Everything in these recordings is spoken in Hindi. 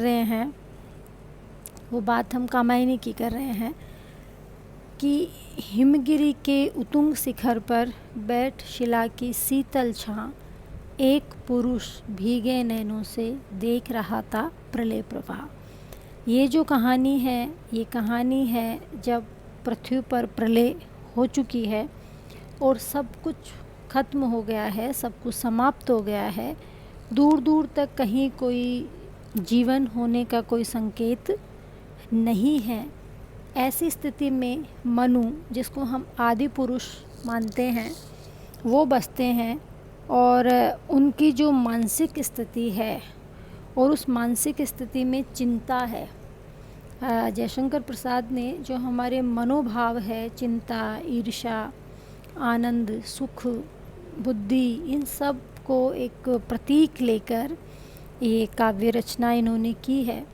रहे हैं वो बात हम कामायनी की कर रहे हैं कि हिमगिरी के उतुंग शिखर पर बैठ शिला की शीतल छां एक पुरुष भीगे नैनों से देख रहा था प्रलय प्रवाह। ये जो कहानी है ये कहानी है जब पृथ्वी पर प्रलय हो चुकी है और सब कुछ खत्म हो गया है, सब कुछ समाप्त हो गया है। दूर दूर तक कहीं कोई जीवन होने का कोई संकेत नहीं है। ऐसी स्थिति में मनु, जिसको हम आदि पुरुष मानते हैं, वो बसते हैं और उनकी जो मानसिक स्थिति है और उस मानसिक स्थिति में चिंता है। जयशंकर प्रसाद ने जो हमारे मनोभाव है, चिंता, ईर्ष्या, आनंद, सुख, बुद्धि, इन सब को एक प्रतीक लेकर ये काव्य रचना इन्होंने की है।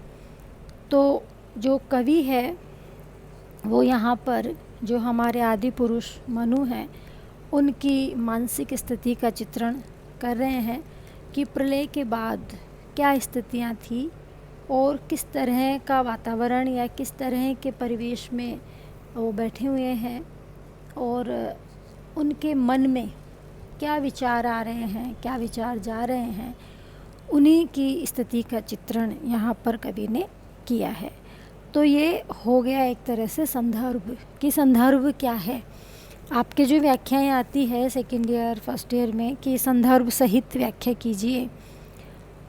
तो जो कवि है वो यहाँ पर जो हमारे आदि पुरुष मनु हैं उनकी मानसिक स्थिति का चित्रण कर रहे हैं कि प्रलय के बाद क्या स्थितियाँ थी और किस तरह का वातावरण या किस तरह के परिवेश में वो बैठे हुए हैं और उनके मन में क्या विचार आ रहे हैं, क्या विचार जा रहे हैं, उन्हीं की स्थिति का चित्रण यहाँ पर कवि ने किया है। तो ये हो गया एक तरह से संदर्भ कि संदर्भ क्या है। आपके जो व्याख्याएं आती है सेकेंड ईयर फर्स्ट ईयर में कि संदर्भ सहित व्याख्या कीजिए,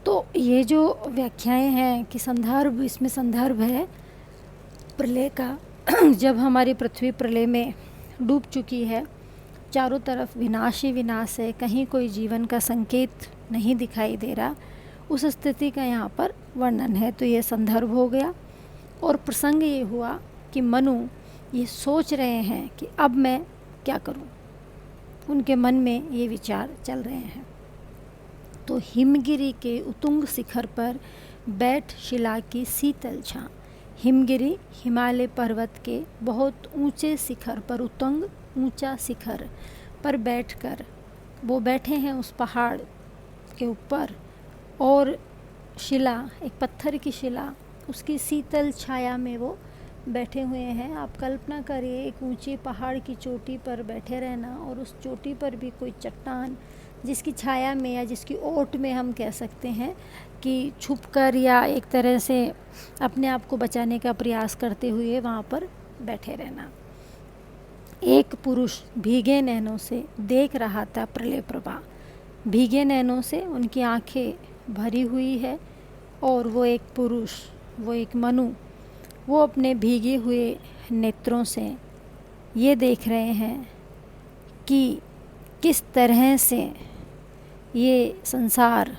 तो ये जो व्याख्याएं हैं कि संदर्भ, इसमें संदर्भ है प्रलय का जब हमारी पृथ्वी प्रलय में डूब चुकी है, चारों तरफ विनाश ही विनाश है, कहीं कोई जीवन का संकेत नहीं दिखाई दे रहा, उस स्थिति का यहाँ पर वर्णन है। तो ये संदर्भ हो गया। और प्रसंग ये हुआ कि मनु ये सोच रहे हैं कि अब मैं क्या करूं, उनके मन में ये विचार चल रहे हैं। तो हिमगिरी के उतुंग शिखर पर बैठ शिला की शीतल छां। हिमगिरी हिमालय पर्वत के बहुत ऊंचे शिखर पर, उतुंग ऊंचा शिखर पर बैठकर वो बैठे हैं उस पहाड़ के ऊपर, और शिला, एक पत्थर की शिला, उसकी शीतल छाया में वो बैठे हुए हैं। आप कल्पना करिए एक ऊंची पहाड़ की चोटी पर बैठे रहना और उस चोटी पर भी कोई चट्टान जिसकी छाया में या जिसकी ओट में हम कह सकते हैं कि छुपकर या एक तरह से अपने आप को बचाने का प्रयास करते हुए वहाँ पर बैठे रहना। एक पुरुष भीगे नैनों से देख रहा था प्रलय प्रवाह। भीगे नैनों से उनकी आंखें भरी हुई है और वो एक पुरुष, वो एक मनु, वो अपने भीगे हुए नेत्रों से ये देख रहे हैं कि किस तरह से ये संसार